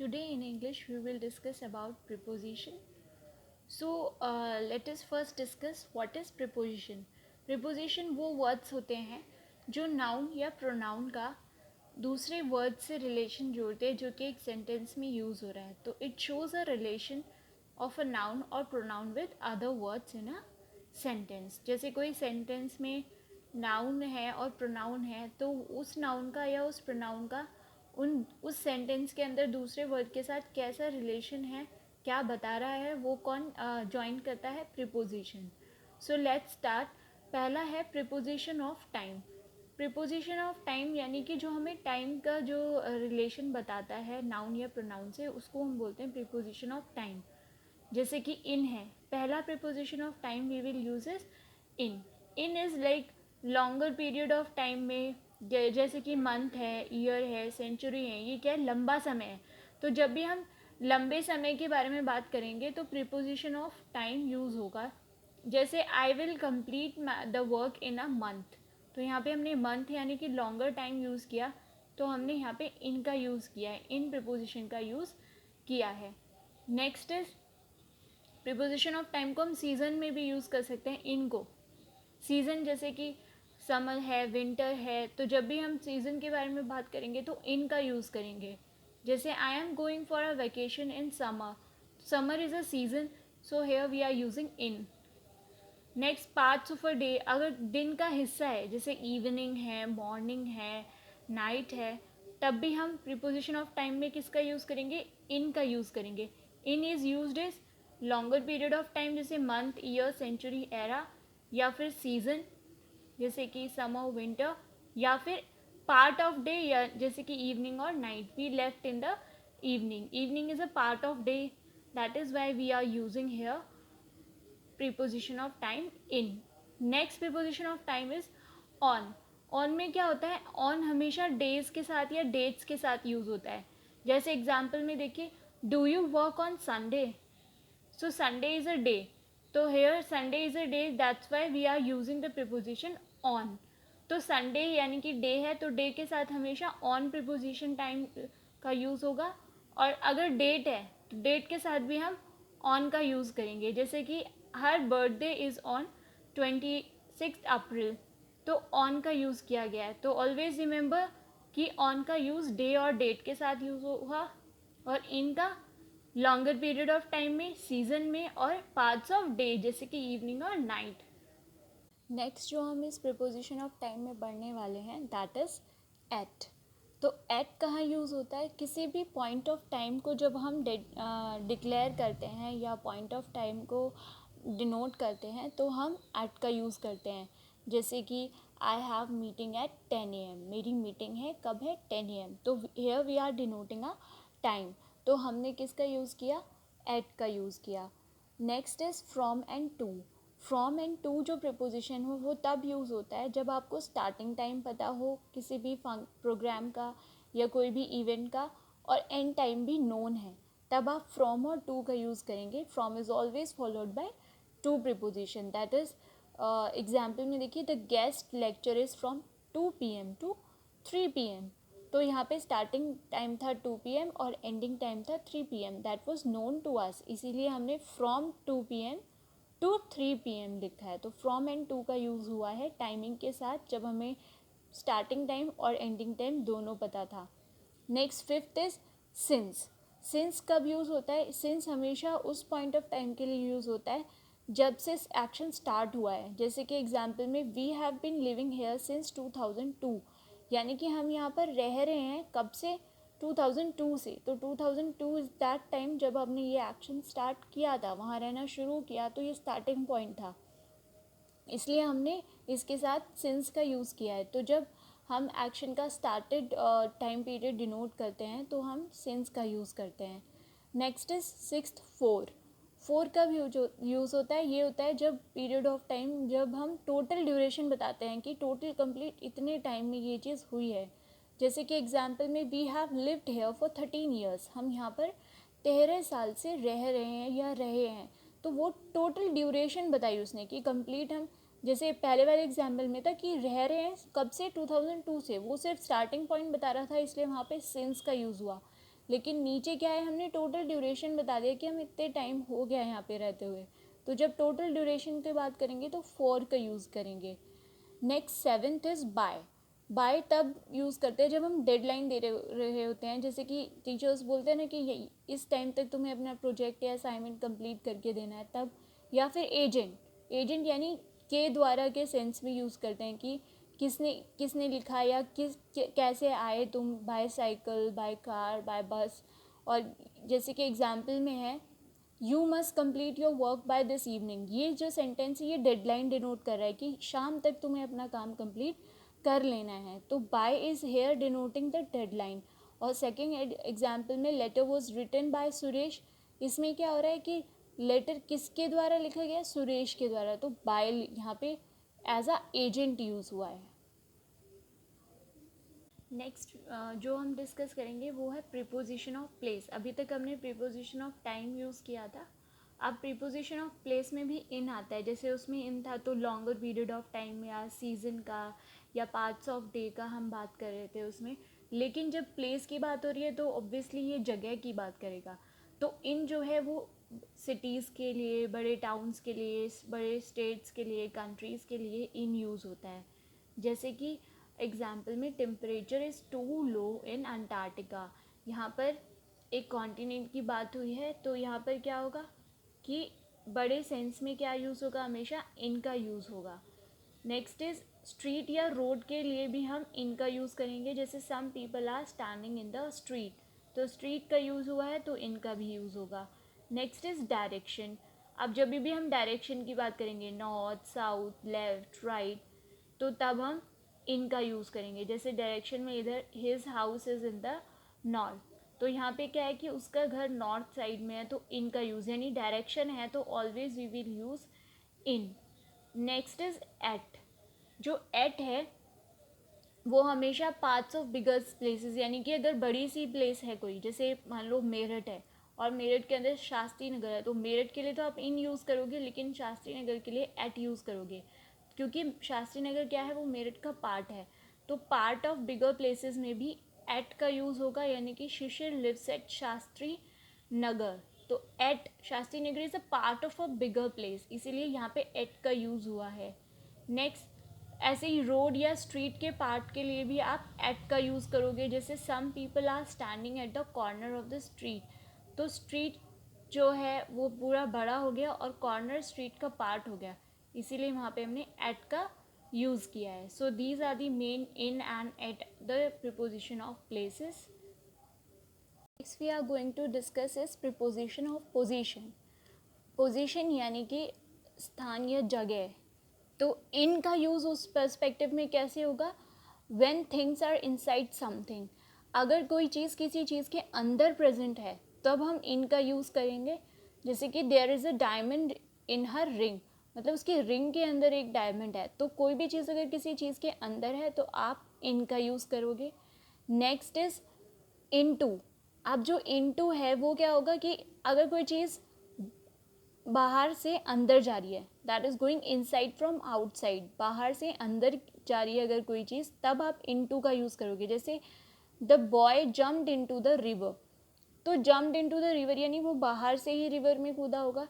Today in English we will discuss about preposition. Let us first discuss what is preposition. Preposition वो words होते हैं जो noun या pronoun का दूसरे वर्ड से रिलेशन जोड़ते हैं जो कि एक सेंटेंस में यूज़ हो रहा है. तो it shows a relation of a noun और pronoun with other words in a sentence. जैसे कोई सेंटेंस में नाउन है और प्रोनाउन है तो उस नाउन का या उस प्रोनाउन का उस सेंटेंस के अंदर दूसरे वर्ड के साथ कैसा रिलेशन है, क्या बता रहा है, वो कौन ज्वाइन करता है? प्रीपोजिशन. So let's start. पहला है preposition of time. Preposition of time यानी कि जो हमें टाइम का जो रिलेशन बताता है नाउन या प्रोनाउन से, उसको हम बोलते हैं प्रीपोजिशन ऑफ टाइम. जैसे कि इन है, पहला preposition of time we will use is in. In is like longer period of time में, जैसे कि मंथ है, ईयर है, सेंचुरी है, ये क्या है? लंबा समय है. तो जब भी हम लंबे समय के बारे में बात करेंगे तो प्रीपोजिशन ऑफ टाइम यूज़ होगा. जैसे I will complete the work in a month. तो यहाँ पे हमने मंथ यानी कि लॉन्गर टाइम यूज़ किया, तो हमने यहाँ पे इन का यूज़ किया है, इन प्रीपोजिशन का यूज़ किया है. Next is preposition of time को हम सीज़न में भी यूज़ कर सकते हैं. इनको सीज़न जैसे कि समर है, विंटर है, तो जब भी हम सीज़न के बारे में बात करेंगे तो इन का यूज़ करेंगे. जैसे I am going for a vacation in summer. Summer is a season, so here we are using in. Next parts of a day, अगर दिन का हिस्सा है जैसे इवनिंग है, मॉर्निंग है, नाइट है, तब भी हम प्रीपोजिशन ऑफ टाइम में किसका यूज़ करेंगे? इन का यूज़ करेंगे. In is used is longer period of time जैसे मंथ, ईयर, सेंचुरी, एरा, या फिर सीज़न जैसे कि समर, विंटर, या फिर पार्ट ऑफ डे या जैसे कि इवनिंग और night. We left in the evening. Evening is a part of day, that is why we are using here preposition of time in. Next preposition of time is on. On में क्या होता है? On हमेशा days के साथ या dates के साथ यूज होता है. जैसे एग्जाम्पल में देखिए, do you work on Sunday? So Sunday is a day, तो here Sunday is a day, that's why we are using the preposition on. तो संडे यानी कि डे है, तो डे के साथ हमेशा ऑन प्रीपोजिशन टाइम का यूज़ होगा. और अगर डेट है तो डेट के साथ भी हम ऑन का यूज़ करेंगे. जैसे कि हर बर्थडे इज़ ऑन 26 अप्रैल, तो ऑन का यूज़ किया गया है. तो ऑलवेज रिमेंबर कि ऑन का यूज़ डे और डेट के साथ यूज़ होगा, और इनका लॉन्गर पीरियड ऑफ टाइम में, सीजन में, और पार्ट्स ऑफ डे जैसे कि इवनिंग और नाइट. नेक्स्ट जो हम इस प्रीपोजिशन ऑफ टाइम में पढ़ने वाले हैं दैट इज़ एट. तो एट कहाँ यूज़ होता है? किसी भी पॉइंट ऑफ टाइम को जब हम डिक्लेयर करते हैं या पॉइंट ऑफ टाइम को डिनोट करते हैं तो हम एट का यूज़ करते हैं. जैसे कि I have meeting at 10 AM. मेरी मीटिंग है कब है? 10 AM. तो here we are denoting a time, तो हमने किसका यूज़ किया? एट का यूज़ किया. Next is from and to. From and to जो प्रीपोजिशन हो वो तब यूज़ होता है जब आपको स्टार्टिंग टाइम पता हो किसी भी प्रोग्राम का या कोई भी इवेंट का, और एंड टाइम भी नोन है, तब आप फ्रॉम और टू का यूज़ करेंगे. From is always followed by to preposition. That is example में देखिए, the guest lecture is from 2 PM to 3 PM. तो यहाँ पे स्टार्टिंग टाइम था 2 PM और एंडिंग टाइम था 3 PM. That was known to us, इसीलिए हमने फ्रॉम 2 PM टू 3 PM लिखा है. तो फ्रॉम एंड टू का यूज़ हुआ है टाइमिंग के साथ जब हमें स्टार्टिंग टाइम और एंडिंग टाइम दोनों पता था. Next fifth is since. Since कब यूज़ होता है? सिंस हमेशा उस पॉइंट ऑफ टाइम के लिए यूज़ होता है जब से एक्शन स्टार्ट हुआ है. जैसे कि एग्जाम्पल में, we have been living here since 2002, यानी कि हम यहाँ पर रह रहे हैं कब से? 2002 से. तो 2002 इज़ दैट टाइम जब हमने ये एक्शन स्टार्ट किया था, वहाँ रहना शुरू किया, तो ये स्टार्टिंग पॉइंट था, इसलिए हमने इसके साथ सिंस का यूज़ किया है. तो जब हम एक्शन का स्टार्टेड टाइम पीरियड डिनोट करते हैं तो हम सिंस का यूज़ करते हैं. Next is sixth four. Four कब यूज़ होता है? ये होता है जब पीरियड ऑफ टाइम, जब हम टोटल ड्यूरेशन बताते हैं कि टोटल कंप्लीट इतने टाइम में ये चीज़ हुई है. जैसे कि एग्जाम्पल में, we have lived here for 13 years. हम यहाँ पर 13 साल से रह रहे हैं या रहे हैं, तो वो टोटल ड्यूरेशन बताई उसने कि कंप्लीट. हम जैसे पहले वाले एग्जाम्पल में था कि रह रहे हैं कब से? 2002 से. वो सिर्फ स्टार्टिंग पॉइंट बता रहा था, इसलिए वहाँ पे सिंस का यूज़ हुआ. लेकिन नीचे क्या है, हमने टोटल ड्यूरेशन बता दिया कि हम इतने टाइम हो गया यहाँ पे रहते हुए। तो जब टोटल ड्यूरेशन की बात करेंगे तो फॉर का यूज़ करेंगे। Next 7th is by. By तब यूज़ करते हैं जब हम डेडलाइन दे रहे होते हैं, जैसे कि टीचर्स बोलते हैं ना कि इस टाइम तक तुम्हें अपना प्रोजेक्ट या असाइनमेंट कंप्लीट करके देना है, तब। या फिर एजेंट यानी के द्वारा के सेंस में यूज़ करते हैं कि किसने लिखा या कैसे आए तुम, by cycle, by car, by bus. और जैसे कि एग्जाम्पल में है you must complete your work by this evening, ये जो सेंटेंस है ये डेडलाइन डिनोट कर रहा है कि शाम तक तुम्हें अपना काम कंप्लीट कर लेना है। तो by is here denoting the deadline. और सेकेंड एग्जाम्पल में letter was written by Suresh, इसमें क्या हो रहा है कि लेटर किसके द्वारा लिखा गया, सुरेश के द्वारा, तो बाय यहाँ पे एज अ एजेंट यूज़ हुआ है। नेक्स्ट जो हम डिस्कस करेंगे वो है प्रीपोजिशन ऑफ प्लेस। अभी तक हमने प्रीपोजिशन ऑफ टाइम यूज़ किया था, अब प्रीपोजिशन ऑफ प्लेस में भी इन आता है। जैसे उसमें इन था तो लॉन्गर पीरियड ऑफ टाइम या सीज़न का या पार्ट्स ऑफ डे का हम बात कर रहे थे उसमें। लेकिन जब प्लेस की बात हो रही है तो ऑब्वियसली ये जगह की बात करेगा। तो इन जो है वो सिटीज़ के लिए, बड़े टाउन्स के लिए, बड़े स्टेट्स के लिए, कंट्रीज़ के लिए इन यूज़ होता है। जैसे कि एग्जाम्पल में temperature is too low in Antarctica, यहाँ पर एक कॉन्टिनेंट की बात हुई है, तो यहाँ पर क्या होगा कि बड़े सेंस में क्या यूज़ होगा, हमेशा इनका यूज़ होगा। नेक्स्ट इज़ स्ट्रीट या रोड के लिए भी हम इनका यूज़ करेंगे, जैसे some people are standing in the street, तो स्ट्रीट का यूज़ हुआ है तो इनका भी यूज़ होगा। Next is direction. अब जब भी हम डायरेक्शन की बात करेंगे, नॉर्थ, साउथ, लेफ्ट, राइट, तो तब हम इनका यूज़ करेंगे। जैसे डायरेक्शन में इधर his house is in the north, तो यहाँ पे क्या है कि उसका घर नॉर्थ साइड में है, तो इनका यूज़, यानी डायरेक्शन है तो always we will use in. Next is at. जो एट है वो हमेशा पार्ट्स ऑफ बिगर प्लेसेस, यानी कि अगर बड़ी सी प्लेस है कोई, जैसे मान लो मेरठ है और मेरठ के अंदर शास्त्री नगर है, तो मेरठ के लिए तो आप इन यूज़ करोगे, लेकिन शास्त्री नगर के लिए एट यूज़ करोगे, क्योंकि शास्त्री नगर क्या है, वो मेरठ का पार्ट है। तो पार्ट ऑफ बिगर प्लेसेस में भी एट का यूज़ होगा, यानी कि शिशिर लिव्स एट शास्त्री नगर, तो at Shastri Nagar is a part of a bigger place, इसीलिए यहाँ पे एट का यूज़ हुआ है। नेक्स्ट, ऐसे ही रोड या स्ट्रीट के पार्ट के लिए भी आप एट का यूज़ करोगे, जैसे some people are standing at the corner of the street, तो स्ट्रीट जो है वो पूरा बड़ा हो गया और कॉर्नर स्ट्रीट का पार्ट हो गया, इसीलिए वहाँ पे हमने एट का यूज़ किया है। So these are the main in and at the preposition of places. Next we are going to discuss is preposition of position. Position यानी कि स्थान या जगह, तो इन का यूज़ उस पर्सपेक्टिव में कैसे होगा, when things are inside something, अगर कोई चीज़ किसी चीज़ के अंदर प्रेजेंट है तब हम इन का यूज़ करेंगे। जैसे कि there is a diamond in her ring, मतलब उसकी रिंग के अंदर एक डायमंड है, तो कोई भी चीज़ अगर किसी चीज़ के अंदर है तो आप इन का यूज़ करोगे। Next is into. अब जो इनटू है वो क्या होगा कि अगर कोई चीज़ बाहर से अंदर जा रही है, that is going inside from outside, बाहर से अंदर जा रही है अगर कोई चीज़, तब आप इनटू का यूज़ करोगे। जैसे the boy jumped into the river, तो जम्प्ड इनटू द रिवर यानी वो बाहर से ही रिवर में कूदा होगा,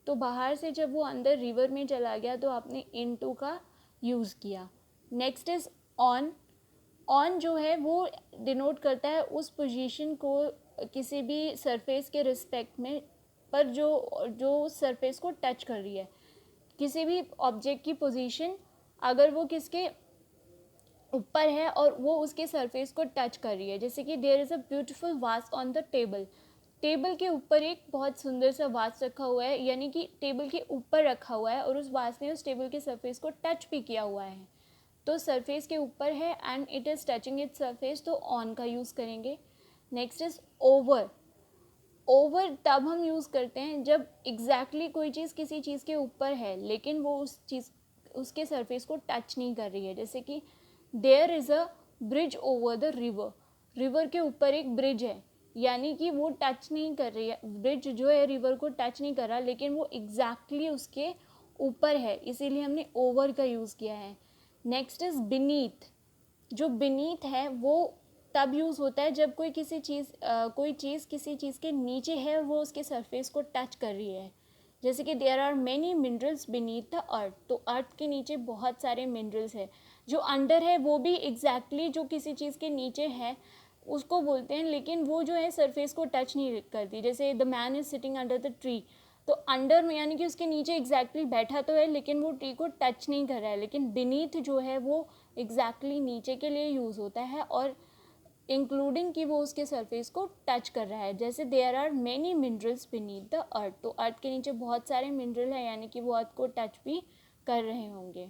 तो बाहर से जब वो अंदर रिवर में चला गया तो आपने इनटू का यूज़ किया। Next is on. ऑन जो है वो डिनोट करता है उस पोजीशन को किसी भी सरफेस के रिस्पेक्ट में, पर जो सरफेस को टच कर रही है, किसी भी ऑब्जेक्ट की पोजीशन अगर वो किसके ऊपर है और वो उसके सरफेस को टच कर रही है। जैसे कि देयर इज़ अ ब्यूटीफुल वास ऑन द टेबल, टेबल के ऊपर एक बहुत सुंदर सा वास रखा हुआ है, यानी कि टेबल के ऊपर रखा हुआ है और उस वास ने उस टेबल के सरफेस को टच भी किया हुआ है, तो सरफेस के ऊपर है and it is touching it surface, तो ऑन का यूज़ करेंगे। Next is over. ओवर तब हम यूज़ करते हैं जब एग्जैक्टली कोई चीज़ किसी चीज़ के ऊपर है लेकिन वो उस चीज़ उसके सरफेस को टच नहीं कर रही है। जैसे कि there is a bridge over the river, river के ऊपर एक ब्रिज है, यानी कि वो टच नहीं कर रही है, ब्रिज जो है रिवर को टच नहीं कर रहा, लेकिन वो एग्जैक्टली उसके ऊपर है, इसीलिए हमने ओवर का यूज़ किया है। Next is beneath. जो बीनीथ है वो तब यूज़ होता है जब कोई चीज़ किसी चीज़ के नीचे है, वो उसके सरफेस को टच कर रही है। जैसे कि there are many minerals beneath the earth, तो अर्थ के नीचे बहुत सारे मिनरल्स है। जो अंडर है वो भी एग्जैक्टली जो किसी चीज़ के नीचे है उसको बोलते हैं, लेकिन वो जो है सरफेस को टच नहीं करती। जैसे the man is sitting under the tree, तो अंडर में यानी कि उसके नीचे एग्जैक्टली बैठा तो है लेकिन वो ट्री को टच नहीं कर रहा है, लेकिन बीनीथ जो है वो एग्जैक्टली नीचे के लिए यूज़ होता है और इंक्लूडिंग कि वो उसके सरफेस को टच कर रहा है। जैसे there are many minerals beneath the earth, तो अर्थ के नीचे बहुत सारे मिनरल है यानी कि वो अर्थ को टच भी कर रहे होंगे।